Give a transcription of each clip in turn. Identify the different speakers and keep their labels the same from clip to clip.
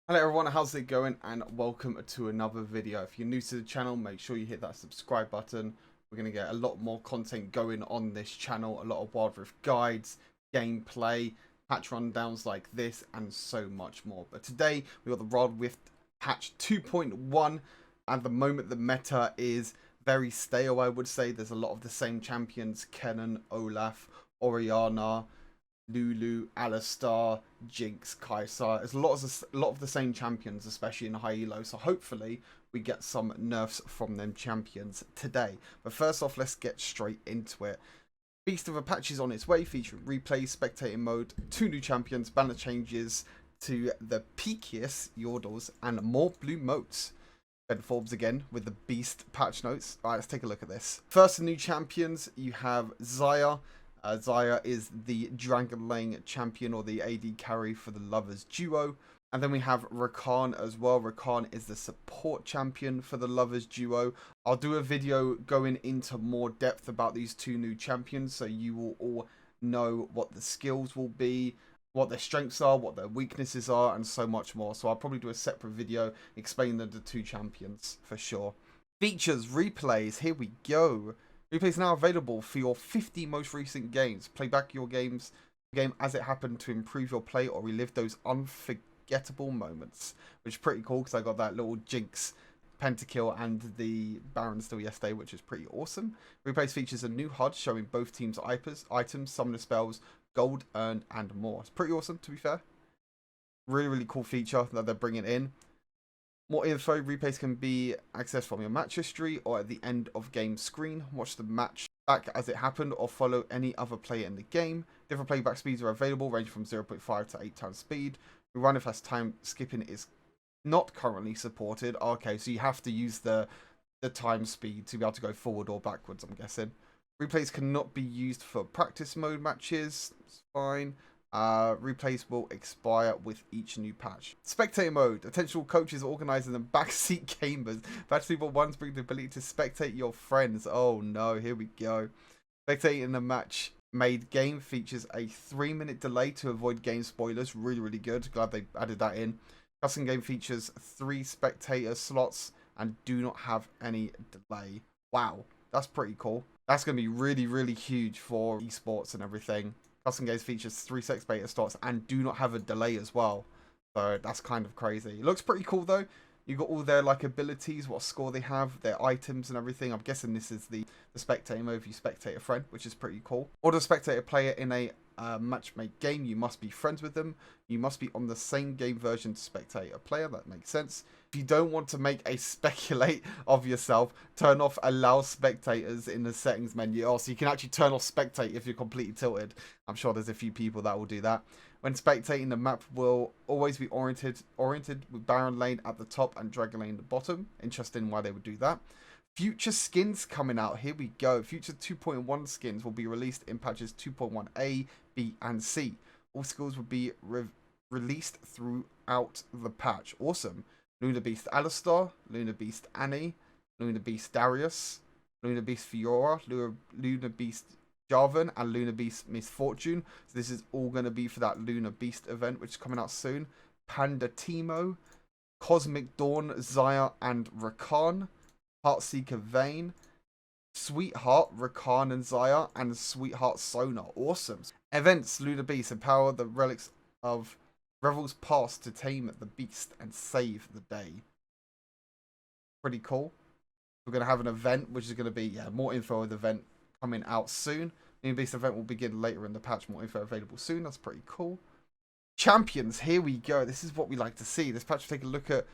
Speaker 1: Hello everyone, how's it going, and welcome to another video. If you're new to the channel, make sure you hit that subscribe button. We're going to get a lot more content going on this channel, a lot of Wild Rift guides, gameplay, patch rundowns like this, and so much more. But today we got the Wild Rift patch 2.1. At the moment the meta is very stale, I would say. There's a lot of the same champions: Kennen, Olaf, Orianna, Lulu, Alistar, Jinx, Kaisa. There's a lot of the same champions, especially in high elo. So hopefully we get some nerfs from them champions today. But first off, let's get straight into it. Beast of a patch is on its way, featuring replay, spectating mode, 2 new champions, banner changes to the peakiest Yordles, and more blue motes. Ben Forbes again with the Beast patch notes. Alright, let's take a look at this. First, the new champions, you have Xayah. Xayah is the Dragon Lane champion, or the AD carry for the Lovers duo. And then we have Rakan as well. Rakan is the support champion for the Lovers duo. I'll do a video going into more depth about these 2 new champions, so you will all know what the skills will be, what their strengths are, what their weaknesses are, and so much more. So I'll probably do a separate video explaining the 2 champions for sure. Features, replays, here we go. Replay is now available for your 50 most recent games. Play back your game as it happened to improve your play or relive those unforgettable moments. Which is pretty cool because I got that little Jinx pentakill and the Baron still yesterday, which is pretty awesome. Replays features a new HUD showing both teams' items, summoner spells, gold earned, and more. It's pretty awesome, to be fair. Really cool feature that they're bringing in. More info, replays can be accessed from your match history or at the end of game screen. Watch the match back as it happened or follow any other player in the game. Different playback speeds are available, ranging from 0.5 to 8 times speed. Run if as time skipping is not currently supported. Okay, so you have to use the time speed to be able to go forward or backwards, I'm guessing. Replays cannot be used for practice mode matches. It's fine. Replays will expire with each new patch. Spectator mode. Attention coaches organizing the backseat gamers. Patch 2.1 brings the ability to spectate your friends. Oh no, here we go. Spectating in a match made game features a 3-minute delay to avoid game spoilers. Really good. Glad they added that in. Custom game features 3 spectator slots and do not have any delay. Wow, that's pretty cool. That's going to be really huge for esports and everything. Custom games features 3 spectator slots and do not have a delay as well. So that's kind of crazy. It looks pretty cool though. You got all their like abilities, what score they have, their items and everything. I'm guessing this is the spectator mode if you spectate a friend, which is pretty cool. Or the spectator player in a matchmade game, you must be friends with them. You must be on the same game version to spectate a player. That makes sense. If you don't want to make a speculate of yourself, turn off allow spectators in the settings menu. Oh, so you can actually turn off spectate if you're completely tilted. I'm sure there's a few people that will do that. When spectating, the map will always be oriented with Baron Lane at the top and Dragon Lane at the bottom. Interesting why they would do that. Future skins coming out. Here we go. Future 2.1 skins will be released in patches 2.1a, B, and C. All skills will be released throughout the patch. Awesome. Luna Beast Alistar, Luna Beast Annie, Luna Beast Darius, Luna Beast Fiora, Luna Beast Jarvan, and Luna Beast Misfortune. So this is all going to be for that Luna Beast event, which is coming out soon. Panda Teemo, Cosmic Dawn, Xayah and Rakan, Heartseeker Vayne, Sweetheart, Rakan and Xayah, and Sweetheart Sona. Awesome. Events, Luna Beast, empower the relics of Revel's past to tame the beast and save the day. Pretty cool. We're going to have an event, which is going to be, more info of the event coming out soon. New Beast event will begin later in the patch. More info available soon. That's pretty cool. Champions, here we go. This is what we like to see. This patch will take a look at.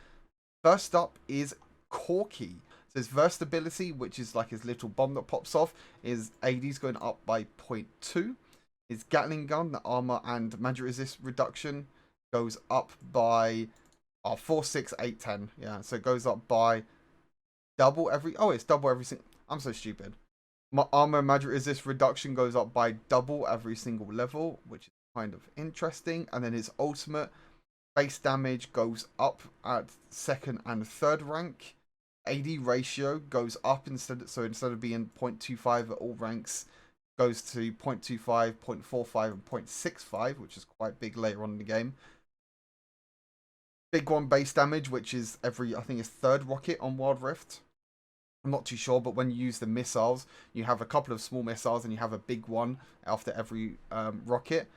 Speaker 1: First up is Corki. So his burst ability, which is like his little bomb that pops off, is AD's going up by 0.2. His Gatling gun, the armor and magic resist reduction, goes up by 4, 6, 8, 10. Yeah, so it goes up by double every. Oh, it's double every single. I'm so stupid. My armor and magic resist reduction goes up by double every single level, which is kind of interesting. And then his ultimate base damage goes up at 2nd and 3rd rank. AD ratio goes up instead of being 0.25 at all ranks, goes to 0.25, 0.45, and 0.65, which is quite big later on in the game. big one base damage, which is every, I think it's third rocket on Wild Rift. I'm not too sure, but when you use the missiles, you have a couple of small missiles and you have a big one after every rocket.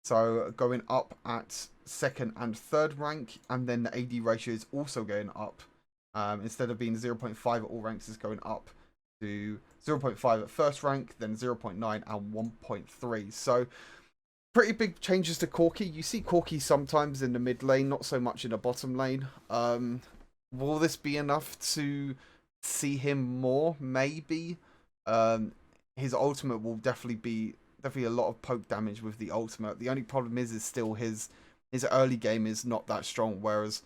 Speaker 1: So going up at second and third rank, and then the AD ratio is also going up. Instead of being 0.5 at all ranks, it's going up to 0.5 at first rank, then 0.9 and 1.3. So pretty big changes to Corki. You see Corki sometimes in the mid lane, not so much in the bottom lane. Will this be enough to see him more? Maybe. His ultimate will definitely be a lot of poke damage with the ultimate. The only problem is still his early game is not that strong, whereas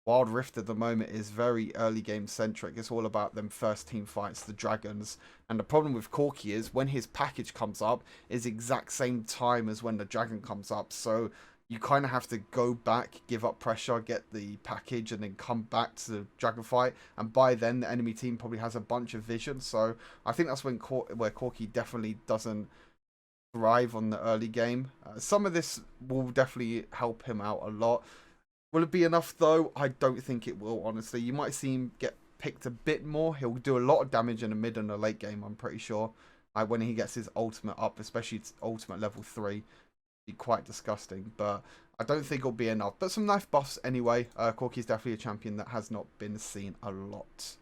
Speaker 1: Wild Rift at the moment is very early game centric. It's all about them first team fights, the dragons. And the problem with Corki is when his package comes up is exact same time as when the dragon comes up. So you kind of have to go back, give up pressure, get the package, and then come back to the dragon fight. And by then, the enemy team probably has a bunch of vision. So I think that's when where Corki definitely doesn't thrive on the early game. Some of this will definitely help him out a lot. Will it be enough though? I don't think it will, honestly. You might see him get picked a bit more. He'll do a lot of damage in the mid and the late game, I'm pretty sure. When he gets his ultimate up, especially its ultimate level 3, be quite disgusting. But I don't think it'll be enough. But some nice buffs anyway. Corki is definitely a champion that has not been seen a lot.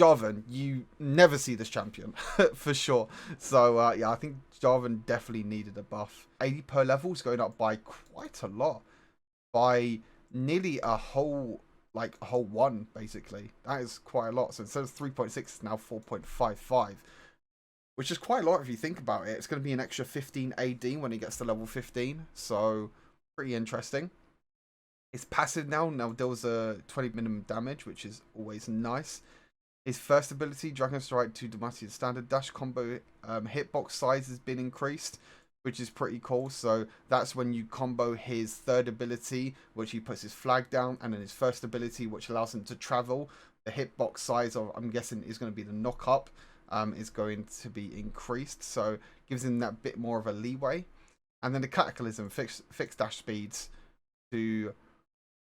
Speaker 1: Jarvan, you never see this champion for sure. So yeah, I think Jarvan definitely needed a buff. 80 per level is going up by quite a lot, by nearly a whole 1 basically. That is quite a lot. So instead of 3.6, it's now 4.55, which is quite a lot if you think about it. It's going to be an extra 15 AD when he gets to level 15. So pretty interesting. His passive now deals a 20 minimum damage, which is always nice. His first ability, Dragon Strike to Demacia standard dash combo, hitbox size has been increased, which is pretty cool. So that's when you combo his third ability, which he puts his flag down, and then his first ability, which allows him to travel. The hitbox size of, I'm guessing, is going to be the knock up, is going to be increased. So gives him that bit more of a leeway. And then the Cataclysm, fixed dash speeds to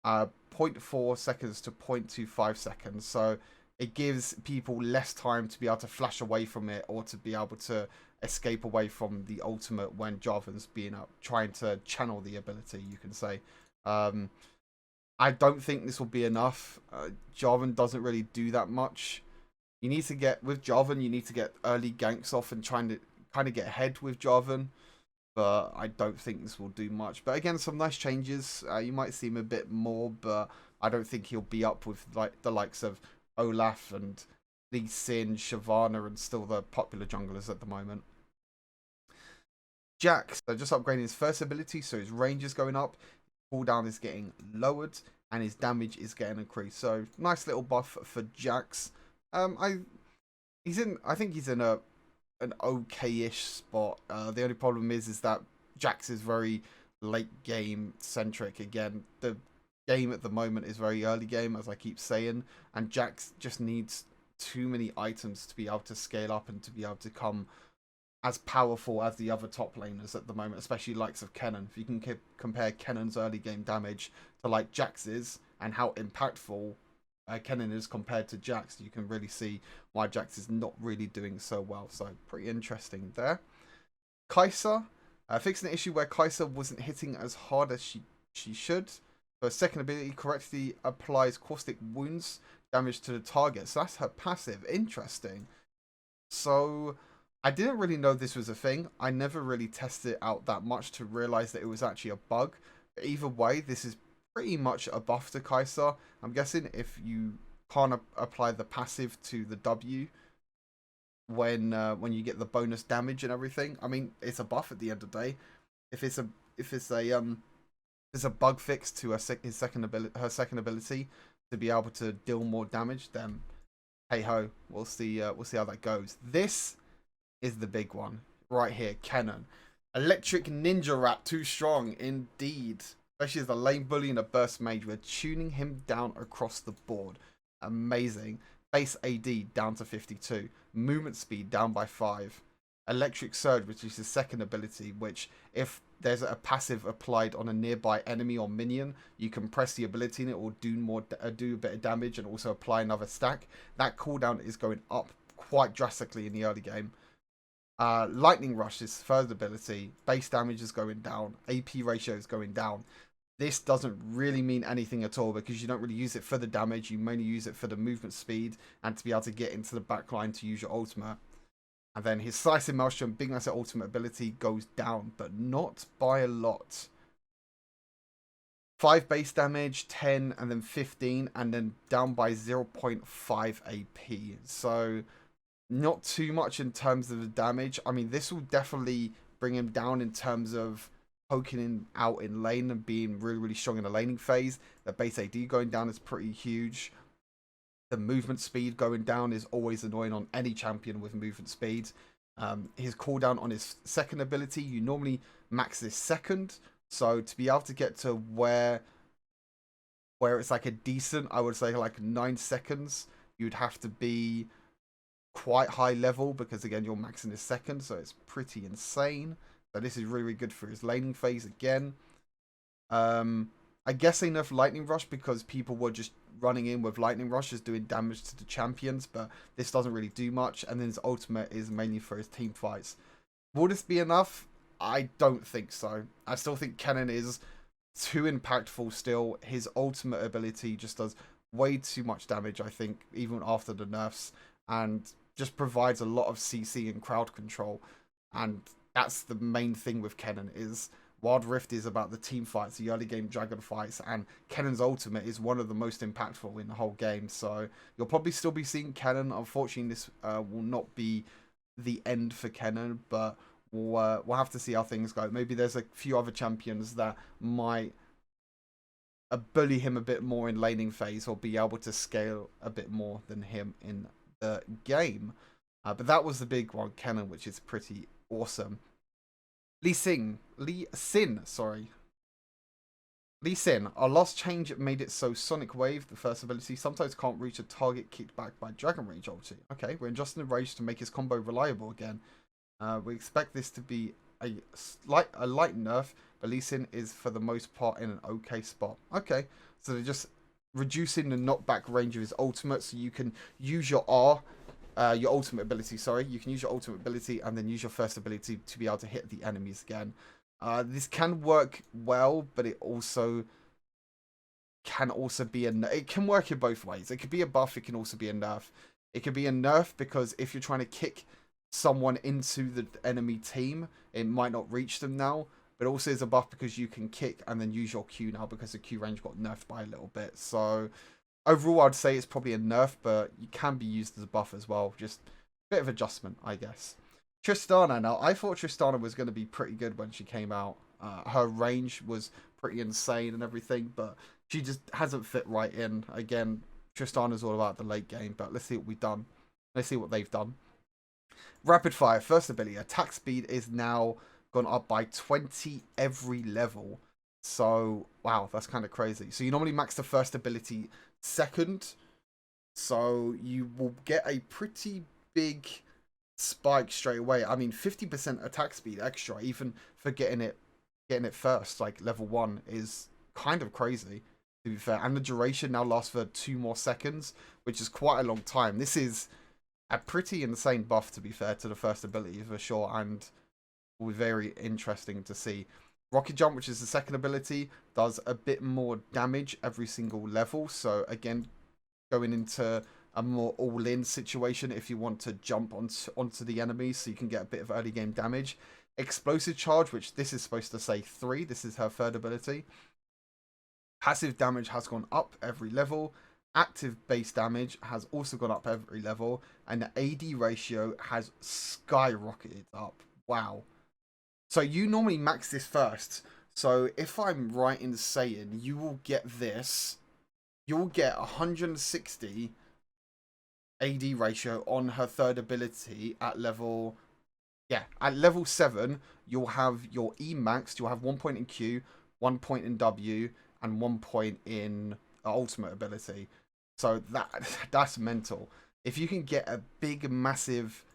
Speaker 1: 0.4 seconds to 0.25 seconds. So it gives people less time to be able to flash away from it or to be able to escape away from the ultimate when Jarvan's being up, trying to channel the ability, you can say. I don't think this will be enough. Jarvan doesn't really do that much. You need to get, with Jarvan, you need to get early ganks off and trying to kind of get ahead with Jarvan. But I don't think this will do much. But again, some nice changes. You might see him a bit more, but I don't think he'll be up with like the likes of Olaf and Lee Sin, Shyvana, and still the popular junglers at the moment. Jax, so just upgrading his first ability, so his range is going up, cooldown is getting lowered, and his damage is getting increased. So nice little buff for Jax. I think he's in an okay-ish spot. The only problem is that Jax is very late game centric. Again, the game at the moment is very early game, as I keep saying, and Jax just needs too many items to be able to scale up and to be able to come as powerful as the other top laners at the moment, especially likes of Kennen. If you can compare Kennen's early game damage to like Jax's and how impactful Kennen is compared to Jax, you can really see why Jax is not really doing so well. So pretty interesting there. Kaisa, fixing the issue where Kaisa wasn't hitting as hard as she should. Her second ability correctly applies caustic wounds damage to the target. So that's her passive. Interesting. So I didn't really know this was a thing. I never really tested it out that much to realize that it was actually a bug. But either way, this is pretty much a buff to Kaisa. I'm guessing if you can't apply the passive to the W when you get the bonus damage and everything. I mean, it's a buff at the end of the day. If it's a bug fix to her second ability to be able to deal more damage, then hey ho, we'll see how that goes. This is the big one right here. Kennen, electric ninja rat, too strong indeed, especially as a lane bully and a burst mage. We're tuning him down across the board. Amazing. Base AD down to 52, movement speed down by 5, electric surge, which is his second ability, which if there's a passive applied on a nearby enemy or minion, you can press the ability and it will do a bit of damage and also apply another stack. That cooldown is going up quite drastically in the early game. Lightning Rush is third ability. Base damage is going down. AP ratio is going down. This doesn't really mean anything at all because you don't really use it for the damage. You mainly use it for the movement speed and to be able to get into the backline to use your ultimate. And then his Slicing Maelstrom, Big Massive ultimate ability goes down, but not by a lot. 5 base damage, 10, and then 15, and then down by 0.5 AP. So not too much in terms of the damage. I mean, this will definitely bring him down in terms of poking him out in lane and being really, really strong in the laning phase. The base AD going down is pretty huge. The movement speed going down is always annoying on any champion with movement speed. His cooldown on his second ability, you normally max this second. So to be able to get to where it's like a decent, I would say like 9 seconds, you'd have to be quite high level because again you're maxing his second, so it's pretty insane. So this is really, really good for his laning phase again. I guess they nerfed Lightning Rush because people were just running in with Lightning Rushes doing damage to the champions, but this doesn't really do much. And then his ultimate is mainly for his team fights. Will this be enough? I don't think so. I still think Kennen is too impactful still. His ultimate ability just does way too much damage, I think, even after the nerfs, and just provides a lot of CC and crowd control. And that's the main thing with Kennen is Wild Rift is about the team fights, the early game dragon fights, and Kennen's ultimate is one of the most impactful in the whole game. So you'll probably still be seeing Kennen. Unfortunately, this will not be the end for Kennen, but we'll have to see how things go. Maybe there's a few other champions that might bully him a bit more in laning phase or be able to scale a bit more than him in the game. But that was the big one, Kennen, which is pretty awesome. Lee Sin, our last change made it so Sonic Wave, the first ability, sometimes can't reach a target kicked back by Dragon Rage ulti. Okay, we're adjusting the rage to make his combo reliable again. We expect this to be a light nerf, but Lee Sin is for the most part in an okay spot. Okay, so they're just reducing the knockback range of his ultimate, so you can use your your ultimate ability, sorry. You can use your ultimate ability and then use your first ability to be able to hit the enemies again. This can work well, but it also can be it can work in both ways. It could be a buff, it can also be a nerf. It could be a nerf because if you're trying to kick someone into the enemy team, it might not reach them now, but also is a buff because you can kick and then use your Q now because the Q range got nerfed by a little bit. So overall, I'd say it's probably a nerf, but you can be used as a buff as well. Just a bit of adjustment, I guess. Tristana. Now, I thought Tristana was going to be pretty good when she came out. Her range was pretty insane and everything, but she just hasn't fit right in. Again, Tristana's all about the late game, but let's see what we've done. Let's see what they've done. Rapid Fire, first ability. Attack speed is now gone up by 20 every level. So, wow, that's kind of crazy. So you normally max the first ability second, so you will get a pretty big spike straight away. I mean, 50% attack speed extra, even for getting it first, like level 1, is kind of crazy, to be fair. And the duration now lasts for 2 more seconds, which is quite a long time. This is a pretty insane buff, to be fair, to the first ability for sure, and will be very interesting to see. Rocket Jump, which is the second ability, does a bit more damage every single level. So again, going into a more all-in situation if you want to jump onto the enemy so you can get a bit of early game damage. Explosive Charge, which this is supposed to say 3. This is her third ability. Passive damage has gone up every level. Active base damage has also gone up every level. And the AD ratio has skyrocketed up. Wow. So you normally max this first. So if I'm right in saying you will get this, you'll get 160 AD ratio on her third ability at level, at level 7, you'll have your E maxed, you'll have 1 point in Q, 1 point in W, and 1 point in ultimate ability. So that's mental. If you can get a big, massive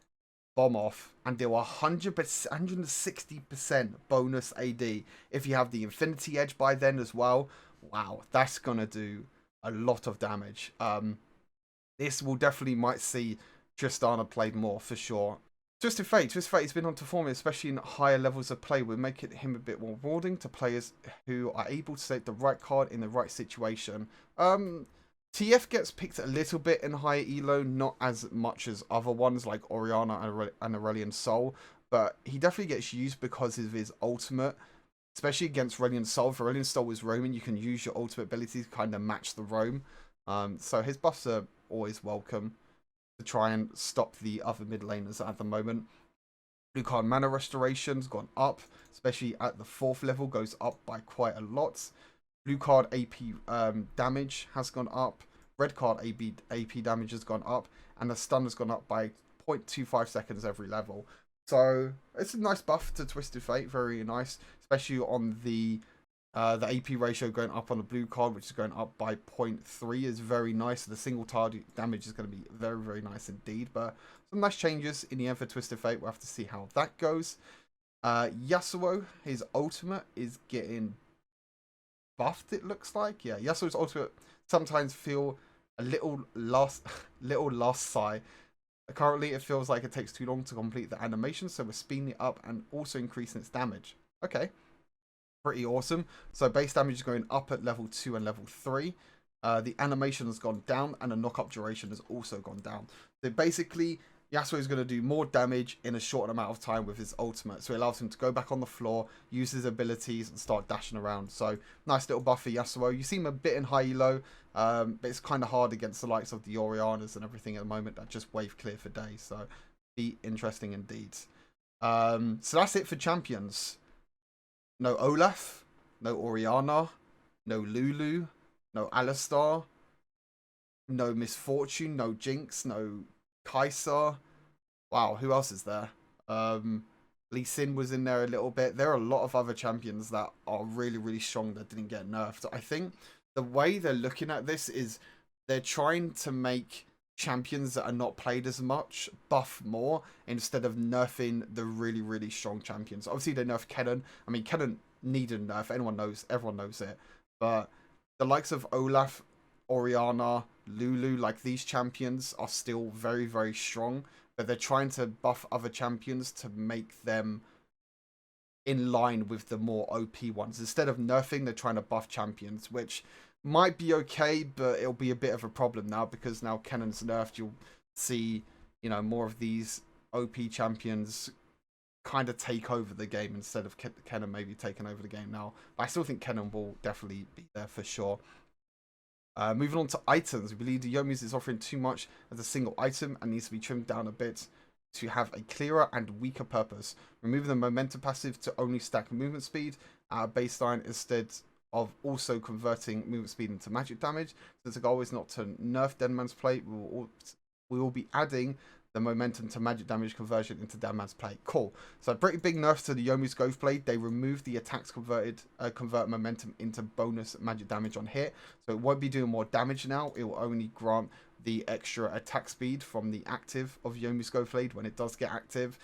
Speaker 1: bomb off and deal 100%, 160% bonus AD if you have the Infinity Edge by then as well. Wow, that's going to do a lot of damage. This will definitely might see Tristana played more for sure. Twisted Fate has been on to form, especially in higher levels of play, will make it him a bit more rewarding to players who are able to select the right card in the right situation. TF gets picked a little bit in higher elo, not as much as other ones like Orianna and Aurelion Sol, but he definitely gets used because of his ultimate, especially against Aurelion Sol. If Aurelion Sol is roaming, you can use your ultimate ability to kind of match the roam. So his buffs are always welcome to try and stop the other mid laners at the moment. Blue card mana restoration's gone up, especially at the 4th level, goes up by quite a lot. Blue card AP damage has gone up. Red card AP damage has gone up, and the stun has gone up by 0.25 seconds every level. So it's a nice buff to Twisted Fate, very nice, especially on the AP ratio going up on the blue card, which is going up by 0.3, is very nice. The single target damage is going to be very, very nice indeed. But some nice changes in the end for Twisted Fate. We'll have to see how that goes. Yasuo, his ultimate is getting buffed, it looks like. Yeah, Yasuo's ultimate sometimes feel a little lost sigh. Currently, it feels like it takes too long to complete the animation, so we're speeding it up and also increasing its damage. Okay. Pretty awesome. So base damage is going up at level 2 and level 3. The animation has gone down and the knock-up duration has also gone down. So basically, Yasuo is going to do more damage in a short amount of time with his ultimate. So it allows him to go back on the floor, use his abilities and start dashing around. So nice little buff for Yasuo. You see him a bit in high elo, but it's kind of hard against the likes of the Oriannas and everything at the moment that just wave clear for days. So be interesting indeed. So that's it for champions. No Olaf, no Orianna, no Lulu, no Alistar, no Misfortune, no Jinx, no Kaisa. Wow, who else is there? Lee Sin was in there a little bit. There are a lot of other champions that are really, really strong that didn't get nerfed. I think the way they're looking at this is they're trying to make champions that are not played as much buff more instead of nerfing the really, really strong champions. Obviously, they nerf Kennen. I mean, Kennen needed nerf. Everyone knows it. But the likes of Olaf, Orianna, Lulu, like these champions are still very, very strong. But they're trying to buff other champions to make them in line with the more OP ones. Instead of nerfing, they're trying to buff champions, which might be okay, but it'll be a bit of a problem now because now Kennen's nerfed. You'll see, you know, more of these OP champions kind of take over the game instead of Kennen maybe taking over the game now. But I still think Kennen will definitely be there for sure. Moving on to items, we believe the Youmuu's is offering too much as a single item and needs to be trimmed down a bit to have a clearer and weaker purpose. Removing the momentum passive to only stack movement speed at a baseline instead of also converting movement speed into magic damage. Since the goal is not to nerf Deadman's Plate, we will be adding the momentum to magic damage conversion into Deadman's Plate. Cool. So pretty big nerfs to the Youmuu's Growth Blade. They removed the attacks convert momentum into bonus magic damage on hit. So it won't be doing more damage now. It will only grant the extra attack speed from the active of Youmuu's Growth Blade when it does get active.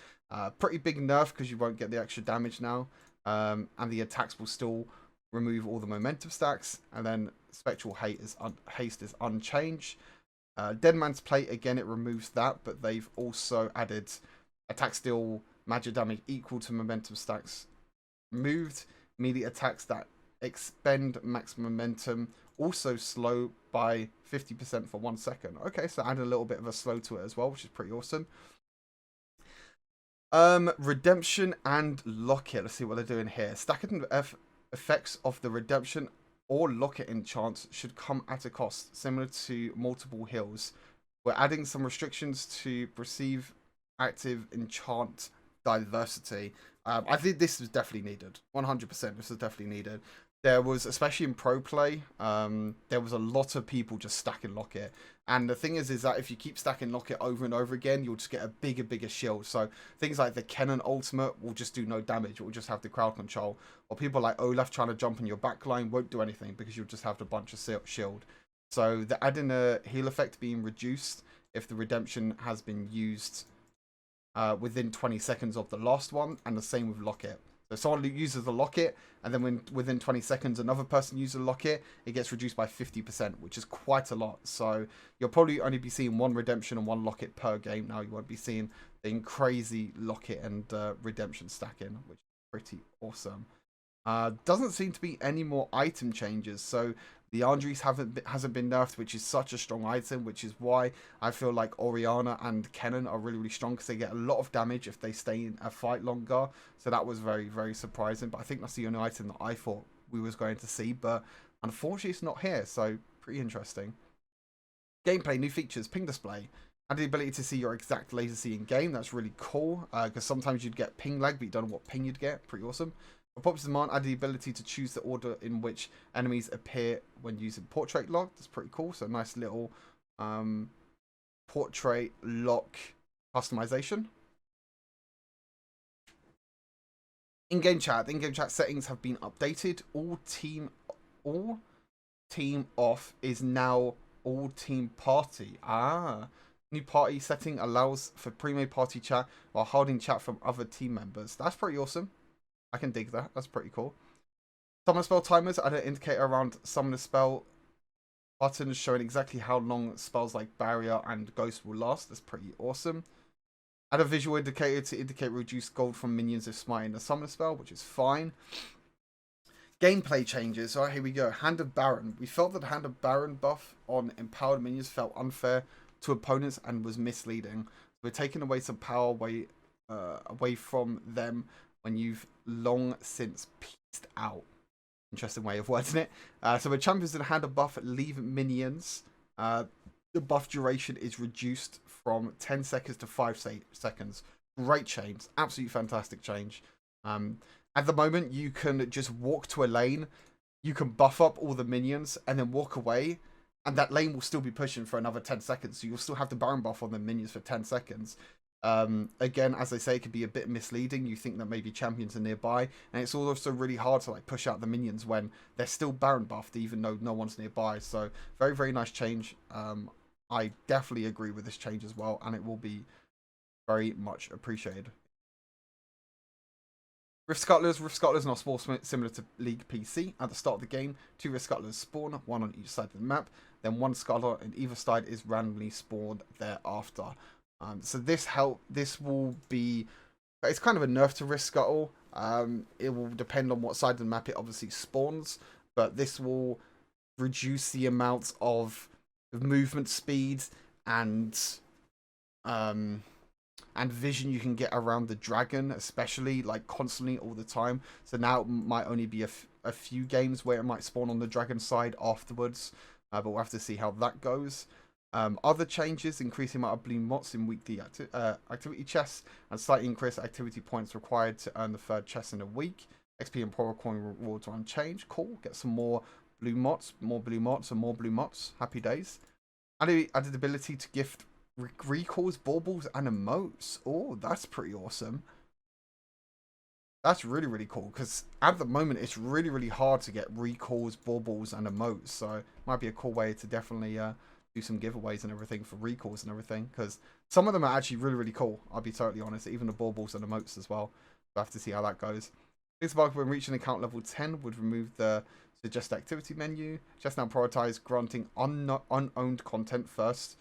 Speaker 1: Pretty big nerf because you won't get the extra damage now. And the attacks will still remove all the momentum stacks, and then Spectral Haste is unchanged. Deadman's Plate, again, it removes that, but they've also added attack steal magic damage equal to momentum stacks moved. Melee attacks that expend max momentum also slow by 50% for 1 second. Okay, so add a little bit of a slow to it as well, which is pretty awesome. Redemption and Locket. Let's see what they're doing here. Stacking effects of the redemption or Locket enchants should come at a cost, similar to multiple heals. We're adding some restrictions to perceive active enchant diversity. I think this is definitely needed. 100%, this is definitely needed. There was, especially in pro play, there was a lot of people just stacking Locket. And the thing is that if you keep stacking Locket over and over again, you'll just get a bigger shield. So things like the Kennen ultimate will just do no damage. It will just have the crowd control. Or people like Olaf trying to jump on your backline won't do anything because you'll just have a bunch of shield. So the adding a heal effect being reduced if the redemption has been used within 20 seconds of the last one, and the same with locket. So if someone uses the locket, and then within 20 seconds another person uses the locket, it gets reduced by 50%, which is quite a lot. So you'll probably only be seeing one redemption and one locket per game now. You won't be seeing the crazy locket and redemption stacking, which is pretty awesome. Doesn't seem to be any more item changes, so the Andres hasn't been nerfed, which is such a strong item, which is why I feel like Orianna and Kennen are really, really strong, because they get a lot of damage if they stay in a fight longer. So that was very, very surprising. But I think that's the only item that I thought we was going to see. But unfortunately, it's not here. So pretty interesting. Gameplay, new features, ping display. And the ability to see your exact latency in game. That's really cool, because sometimes you'd get ping lag, but you don't know what ping you'd get. Pretty awesome. Pops demand add the ability to choose the order in which enemies appear when using portrait lock. That's pretty cool. So nice little portrait lock customization. In-game chat. The in-game chat settings have been updated. All team off is now all team party. New party setting allows for pre-made party chat while holding chat from other team members. That's pretty awesome. I can dig that. That's pretty cool. Summon spell timers add an indicator around summon the spell buttons showing exactly how long spells like Barrier and Ghost will last. That's pretty awesome. Add a visual indicator to indicate reduced gold from minions if smiting the summon spell, which is fine. Gameplay changes. Alright, here we go. Hand of Baron. We felt that the Hand of Baron buff on empowered minions felt unfair to opponents and was misleading. We're taking away some power away from them when you've long since pieced out. Interesting way of wording it. So when champions in hand of buff leave minions, the buff duration is reduced from 10 seconds to 5 seconds. Great change. Absolutely fantastic change. At the moment, you can just walk to a lane. You can buff up all the minions and then walk away. And that lane will still be pushing for another 10 seconds. So you'll still have the Baron buff on the minions for 10 seconds. Again, as I say, it could be a bit misleading. You think that maybe champions are nearby, and it's also really hard to like push out the minions when they're still Baron buffed, even though no one's nearby. So very, very nice change. I definitely agree with this change as well, and it will be very much appreciated. Rift Scuttlers. Rift Scuttlers are spawn similar to League PC. At the start of the game, 2 Rift Scuttlers spawn, one on each side of the map. Then one Scuttler on either side is randomly spawned thereafter. So this will be, it's kind of a nerf to Rift Scuttle. It will depend on what side of the map it obviously spawns, but this will reduce the amount of movement speed and vision you can get around the dragon, especially like constantly all the time. So now it might only be a few games where it might spawn on the dragon side afterwards, but we'll have to see how that goes. Other changes: increasing amount of blue mots in weekly activity chests, and slightly increased activity points required to earn the 3rd chest in a week. XP and Pro Coin rewards are unchanged. Cool. Get some more blue mots, and more blue mots. Happy days. Added ability to gift recalls, baubles, and emotes. Oh, that's pretty awesome. That's really, really cool, because at the moment it's really, really hard to get recalls, baubles, and emotes. So it might be a cool way to definitely do some giveaways and everything for recalls and everything, because some of them are actually really, really cool. I'll be totally honest, even the baubles and emotes as well. We'll have to see how that goes. This bug, when reaching account level 10, would remove the suggest activity menu. Just now prioritize granting unowned content first,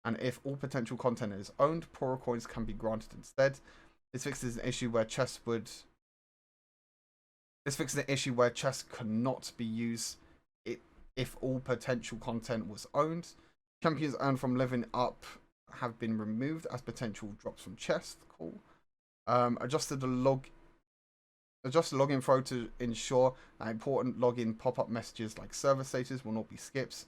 Speaker 1: and if all potential content is owned, poorer coins can be granted instead. This fixes an issue where chests cannot be used if all potential content was owned. Champions earned from leveling up have been removed as potential drops from chests. Cool. Adjusted the login flow to ensure that important login pop-up messages like server status will not be skipped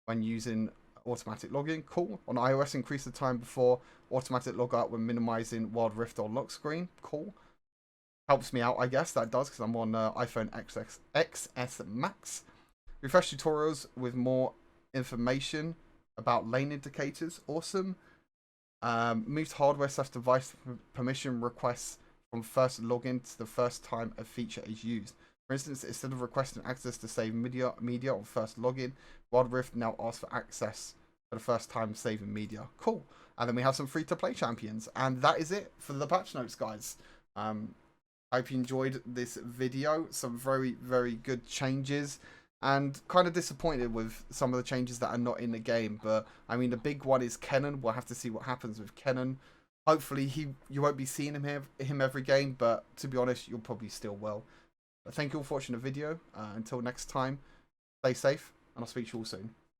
Speaker 1: when using automatic login. Cool. On iOS, increase the time before automatic logout when minimizing Wild Rift or lock screen. Cool. Helps me out, I guess. That does, because I'm on iPhone XS Max. Refresh tutorials with more information about lane indicators. Awesome. Moved hardware / device permission requests from first login to the first time a feature is used. For instance, instead of requesting access to save media on first login, Wild Rift now asks for access for the first time saving media. Cool. And then we have some free-to-play champions. And that is it for the patch notes, guys. I hope you enjoyed this video. Some very, very good changes. And kind of disappointed with some of the changes that are not in the game. But, I mean, the big one is Kennen. We'll have to see what happens with Kennen. Hopefully, you won't be seeing him every game. But, to be honest, you'll probably still will. But thank you all for watching the video. Until next time, stay safe. And I'll speak to you all soon.